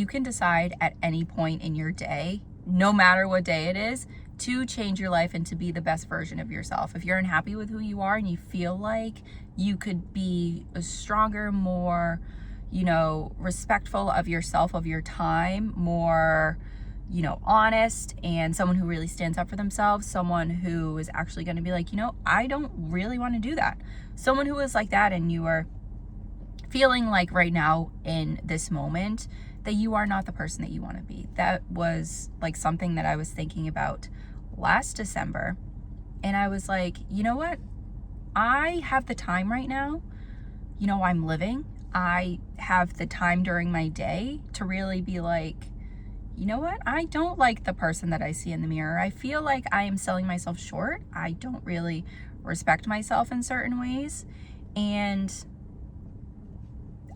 you can decide at any point in your day, no matter what day it is, to change your life and to be the best version of yourself. If you're unhappy with who you are and you feel like you could be a stronger, more, respectful of yourself, of your time, more, honest, and someone who really stands up for themselves, someone who is actually going to be like, I don't really want to do that. Someone who is like that, and you are feeling like right now in this moment that you are not the person that you want to be. That was like something that I was thinking about last December. And I was like, you know what? I have the time right now. I'm living. I have the time during my day to really be like, you know what? I don't like the person that I see in the mirror. I feel like I am selling myself short. I don't really respect myself in certain ways. And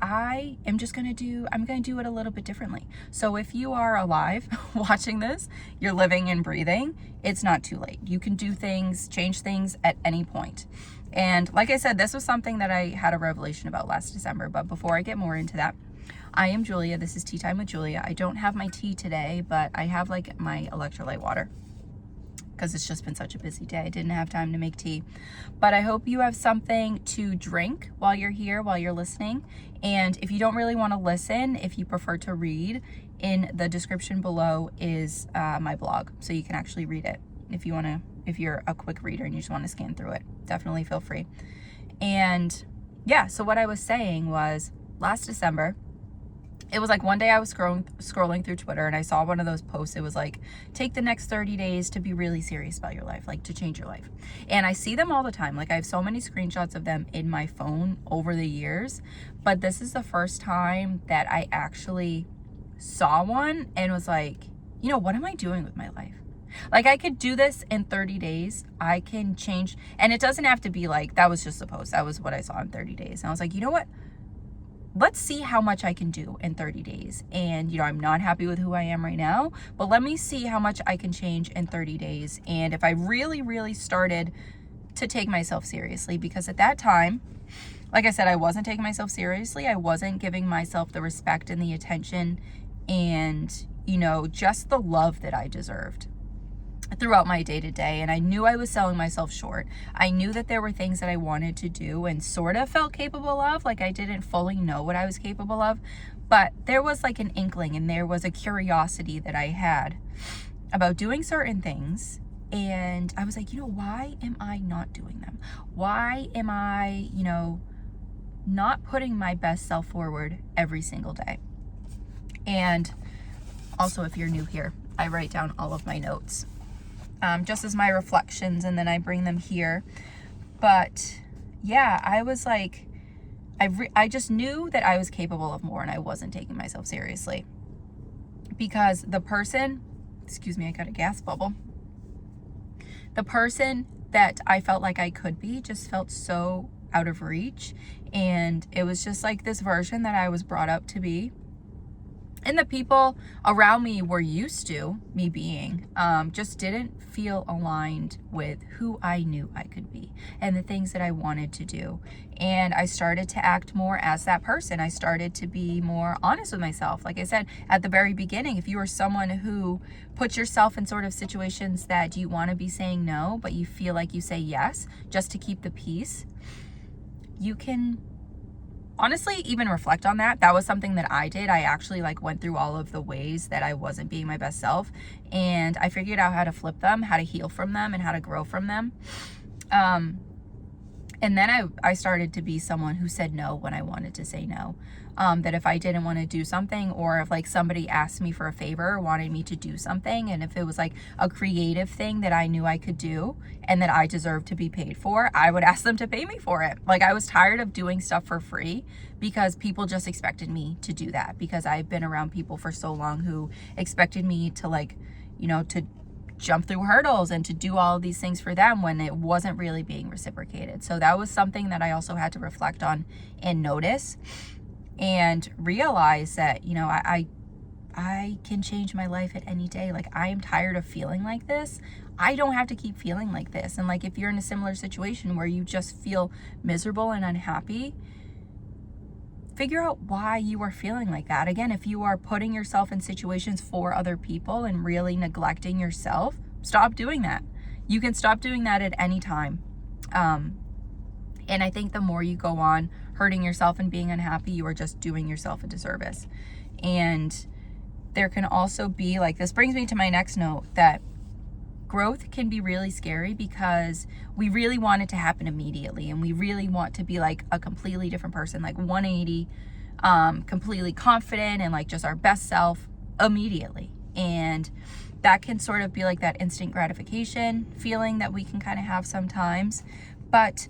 I'm going to do it a little bit differently. So if you are alive watching this, you're living and breathing, it's not too late. You can do things, change things at any point. And like I said, this was something that I had a revelation about last December. But before I get more into that, I am Julia. This is Tea Time with Julia. I don't have my tea today, but I have like my electrolyte water because it's just been such a busy day. I didn't have time to make tea. But I hope you have something to drink while you're here, while you're listening. And if you don't really want to listen, if you prefer to read, in the description below is my blog. So you can actually read it if you're a quick reader and you just want to scan through it. Definitely feel free. And yeah, so what I was saying was last December, it was like one day I was scrolling through Twitter and I saw one of those posts. It was like, take the next 30 days to be really serious about your life, like to change your life. And I see them all the time. Like I have so many screenshots of them in my phone over the years, but this is the first time that I actually saw one and was like, what am I doing with my life? Like I could do this in 30 days. I can change. And it doesn't have to be like, that was just a post. That was what I saw in 30 days. And I was like, you know what? Let's see how much I can do in 30 days. And, I'm not happy with who I am right now, but let me see how much I can change in 30 days. And if I really, really started to take myself seriously, because at that time, like I said, I wasn't taking myself seriously. I wasn't giving myself the respect and the attention and, just the love that I deserved throughout my day-to-day. And I knew I was selling myself short. I knew that there were things that I wanted to do and sort of felt capable of. Like I didn't fully know what I was capable of, but there was like an inkling and there was a curiosity that I had about doing certain things. And I was like, why am I not doing them? Why am I, not putting my best self forward every single day? And also, if you're new here, I write down all of my notes. Just as my reflections, and then I bring them here. But yeah, I was like, I just knew that I was capable of more and I wasn't taking myself seriously. Because the person, excuse me, I got a gas bubble. The person that I felt like I could be just felt so out of reach. And it was just like this version that I was brought up to be. And the people around me were used to me being, just didn't feel aligned with who I knew I could be and the things that I wanted to do. And I started to act more as that person. I started to be more honest with myself. Like I said, at the very beginning, if you are someone who puts yourself in sort of situations that you want to be saying no, but you feel like you say yes just to keep the peace, you can honestly even reflect on that. That was something that I did. I actually went through all of the ways that I wasn't being my best self, and I figured out how to flip them, how to heal from them, and how to grow from them. And then I started to be someone who said no when I wanted to say no. That if I didn't want to do something, or if somebody asked me for a favor or wanted me to do something, and if it was a creative thing that I knew I could do and that I deserved to be paid for, I would ask them to pay me for it. I was tired of doing stuff for free because people just expected me to do that, because I've been around people for so long who expected me to to jump through hurdles and to do all of these things for them when it wasn't really being reciprocated. So that was something that I also had to reflect on and notice and realize that, I can change my life at any day. I am tired of feeling like this. I don't have to keep feeling like this. And if you're in a similar situation where you just feel miserable and unhappy, figure out why you are feeling like that. Again, if you are putting yourself in situations for other people and really neglecting yourself, stop doing that. You can stop doing that at any time. And I think the more you go on hurting yourself and being unhappy, you are just doing yourself a disservice. And there can also be, like, this brings me to my next note, that growth can be really scary because we really want it to happen immediately, and we really want to be like a completely different person, like 180, completely confident and like just our best self immediately. And that can sort of be like that instant gratification feeling that we can kind of have sometimes. But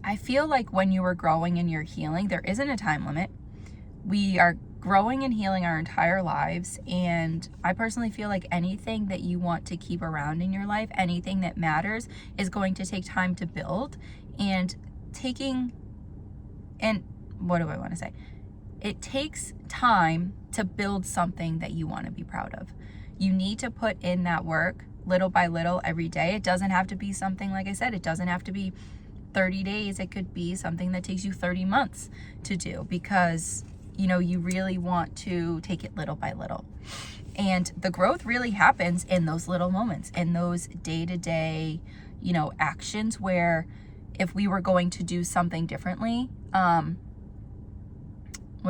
I feel like when you are growing and you're healing, there isn't a time limit. We are growing and healing our entire lives, and I personally feel like anything that you want to keep around in your life, anything that matters, is going to take time to build. And what do I want to say? It takes time to build something that you want to be proud of. You need to put in that work little by little every day. It doesn't have to be something, like I said, it doesn't have to be 30 days. It could be something that takes you 30 months to do, because you really want to take it little by little. And the growth really happens in those little moments, in those day-to-day, actions, where if we were going to do something differently, what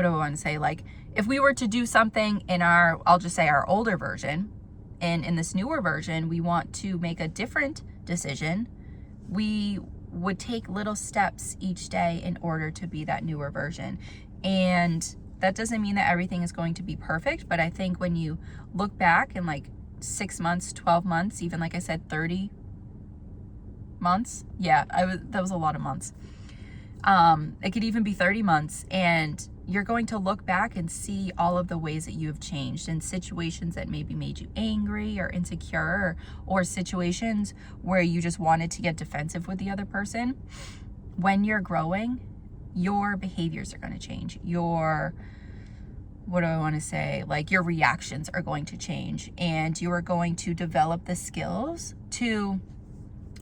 do I want to say? Like, if we were to do something in I'll just say our older version, and in this newer version, we want to make a different decision, we would take little steps each day in order to be that newer version. And that doesn't mean that everything is going to be perfect, but I think when you look back in like 6 months, 12 months, even like I said, 30 months. Yeah, that was a lot of months. It could even be 30 months, and you're going to look back and see all of the ways that you have changed, in situations that maybe made you angry or insecure, or situations where you just wanted to get defensive with the other person. When you're growing, your behaviors are going to change. Your reactions are going to change, and you are going to develop the skills to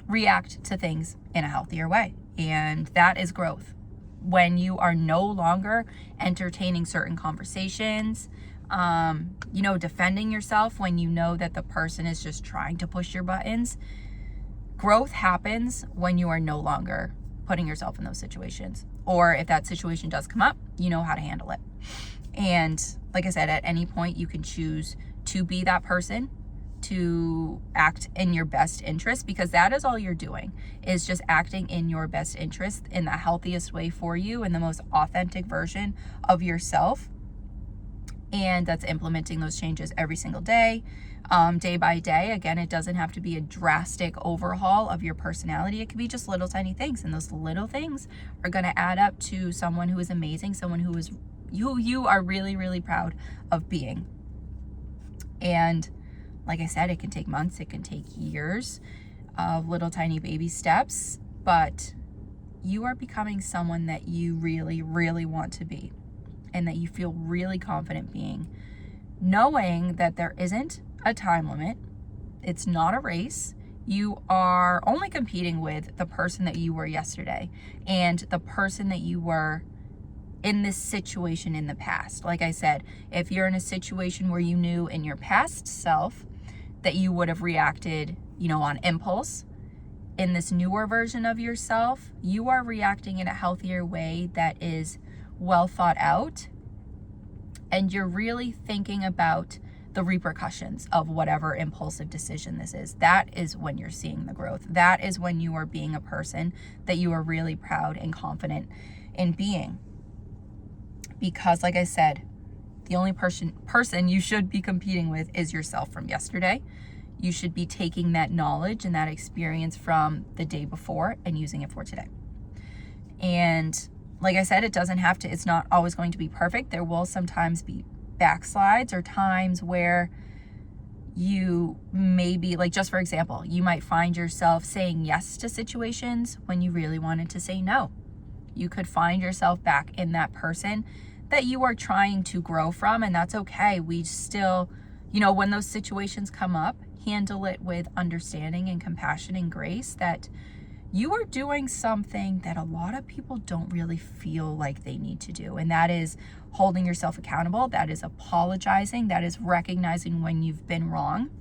react to things in a healthier way. And that is growth. When you are no longer entertaining certain conversations, defending yourself when you know that the person is just trying to push your buttons. Growth happens when you are no longer putting yourself in those situations. Or if that situation does come up, you know how to handle it. And like I said, at any point you can choose to be that person, to act in your best interest, because that is all you're doing, is just acting in your best interest in the healthiest way for you, in the most authentic version of yourself. And that's implementing those changes every single day, day by day. Again, it doesn't have to be a drastic overhaul of your personality. It could be just little tiny things, and those little things are going to add up to someone who is amazing, someone who you are really, really proud of being. And like I said, it can take months, it can take years of little tiny baby steps, but you are becoming someone that you really, really want to be, and that you feel really confident being, knowing that there isn't a time limit. It's not a race. You are only competing with the person that you were yesterday and the person that you were in this situation in the past. Like I said, if you're in a situation where you knew in your past self that you would have reacted, on impulse, in this newer version of yourself, you are reacting in a healthier way that is well thought out, and you're really thinking about the repercussions of whatever impulsive decision this is. That is when you're seeing the growth. That is when you are being a person that you are really proud and confident in being. Because like I said, the only person you should be competing with is yourself from yesterday. You should be taking that knowledge and that experience from the day before and using it for today. And like I said, it's not always going to be perfect. There will sometimes be backslides or times where you maybe, like, just for example, you might find yourself saying yes to situations when you really wanted to say no. You could find yourself back in that person that you are trying to grow from, and that's okay. We still, when those situations come up, handle it with understanding and compassion and grace, that you are doing something that a lot of people don't really feel like they need to do. And that is holding yourself accountable. That is apologizing. That is recognizing when you've been wrong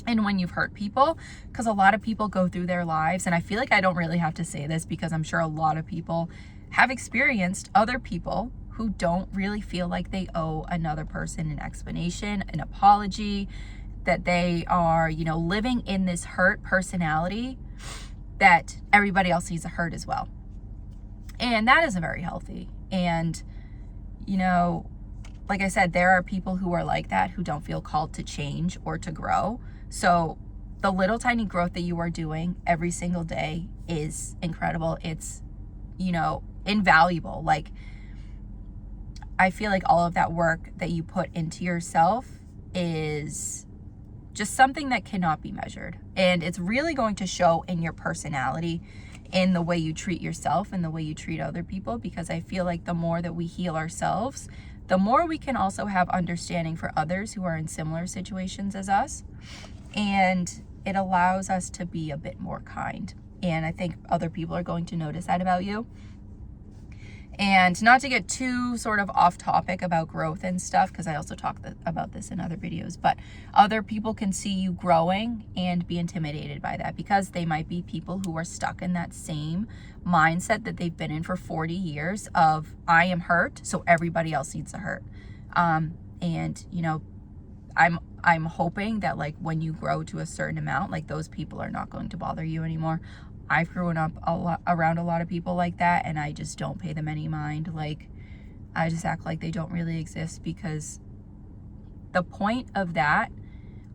and when you've hurt people. Because a lot of people go through their lives, and I feel like I don't really have to say this because I'm sure a lot of people have experienced other people who don't really feel like they owe another person an explanation, an apology, that they are, you know, living in this hurt personality that everybody else needs to hurt as well. And that isn't very healthy. And, you know, like I said, there are people who are like that, who don't feel called to change or to grow. So the little tiny growth that you are doing every single day is incredible. It's, you know, invaluable. Like, I feel like all of that work that you put into yourself is just something that cannot be measured. And it's really going to show in your personality, in the way you treat yourself and the way you treat other people, because I feel like the more that we heal ourselves, the more we can also have understanding for others who are in similar situations as us. And it allows us to be a bit more kind. And I think other people are going to notice that about you. And not to get too sort of off topic about growth and stuff, because I also talk about this in other videos, but other people can see you growing and be intimidated by that, because they might be people who are stuck in that same mindset that they've been in for 40 years of, I am hurt, so everybody else needs to hurt. And, you know, I'm hoping that, like, when you grow to a certain amount, like, those people are not going to bother you anymore. I've grown up around a lot of people like that, and I just don't pay them any mind. Like, I just act like they don't really exist, because the point of that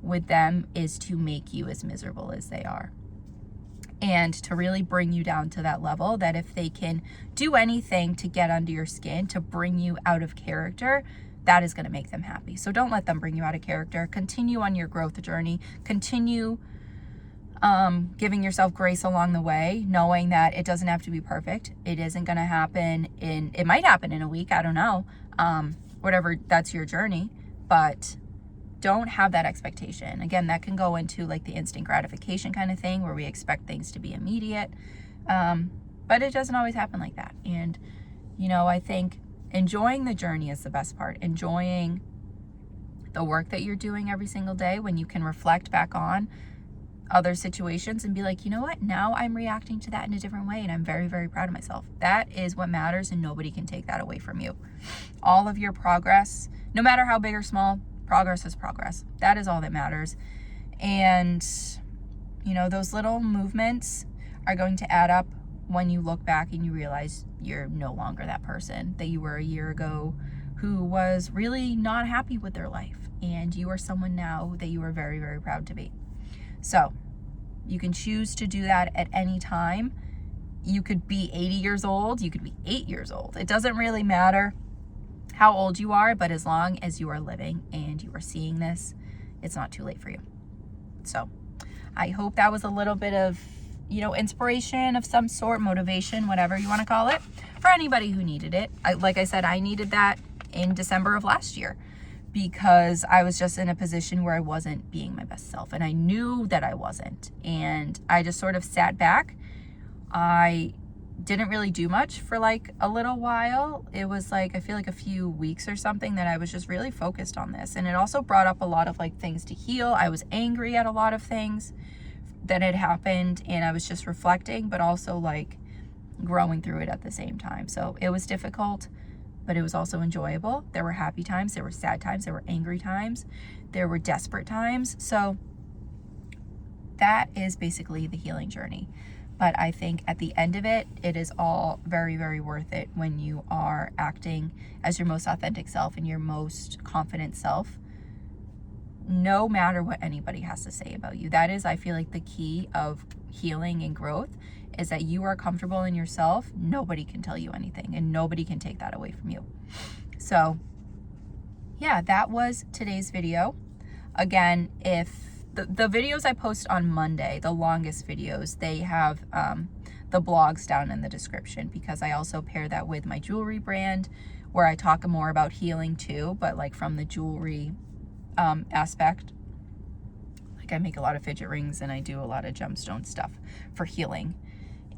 with them is to make you as miserable as they are, and to really bring you down to that level that if they can do anything to get under your skin, to bring you out of character, that is going to make them happy. So don't let them bring you out of character. Continue on your growth journey. Continue giving yourself grace along the way, knowing that it doesn't have to be perfect. It isn't going to happen it might happen in a week. I don't know. Whatever, that's your journey, but don't have that expectation. Again, that can go into like the instant gratification kind of thing, where we expect things to be immediate. But it doesn't always happen like that. And, you know, I think enjoying the journey is the best part. Enjoying the work that you're doing every single day, when you can reflect back on other situations and be like, you know what, now I'm reacting to that in a different way, and I'm very, very proud of myself. That is what matters, and nobody can take that away from you. All of your progress, no matter how big or small, progress is progress. That is all that matters. And, you know, those little movements are going to add up when you look back and you realize you're no longer that person that you were a year ago who was really not happy with their life, and you are someone now that you are very, very proud to be. So you can choose to do that at any time. You could be 80 years old. You could be 8 years old. It doesn't really matter how old you are, but as long as you are living and you are seeing this, it's not too late for you. So I hope that was a little bit of, you know, inspiration of some sort, motivation, whatever you want to call it, for anybody who needed it. Like I said, I needed that in December of last year, because I was just in a position where I wasn't being my best self, and I knew that I wasn't. And I just sort of sat back. I didn't really do much for like a little while. It was like, I feel like a few weeks or something, that I was just really focused on this. And it also brought up a lot of like things to heal. I was angry at a lot of things that had happened, and I was just reflecting, but also like growing through it at the same time. So it was difficult, but it was also enjoyable. There were happy times, there were sad times, there were angry times, there were desperate times. So that is basically the healing journey. But I think at the end of it, it is all very, very worth it when you are acting as your most authentic self and your most confident self, no matter what anybody has to say about you. That is, I feel like, the key of healing and growth, is that you are comfortable in yourself. Nobody can tell you anything, and nobody can take that away from you. So yeah, that was today's video. Again, if the videos I post on Monday, the longest videos, they have the blogs down in the description, because I also pair that with my jewelry brand, where I talk more about healing too, but like from the jewelry aspect. Like, I make a lot of fidget rings and I do a lot of gemstone stuff for healing.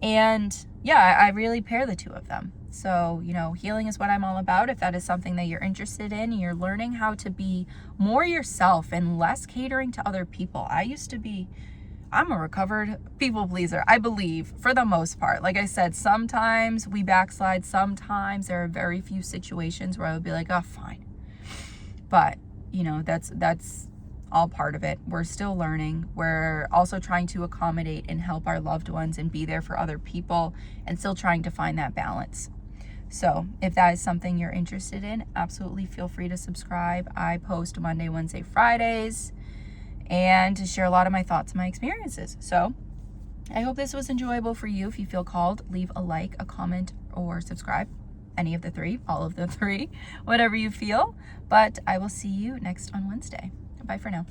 And yeah, I really pair the two of them. So, you know, healing is what I'm all about. If that is something that you're interested in, you're learning how to be more yourself and less catering to other people. I'm a recovered people pleaser, I believe, for the most part. Like I said, sometimes we backslide. Sometimes there are very few situations where I would be like, oh, fine. But, you know, that's all part of it. We're still learning. We're also trying to accommodate and help our loved ones and be there for other people, and still trying to find that balance. So if that is something you're interested in, absolutely feel free to subscribe. I post Monday, Wednesday, Fridays, and to share a lot of my thoughts and my experiences. So I hope this was enjoyable for you. If you feel called, leave a like, a comment, or subscribe. Any of the three, all of the three, whatever you feel. But I will see you next on Wednesday. Bye for now.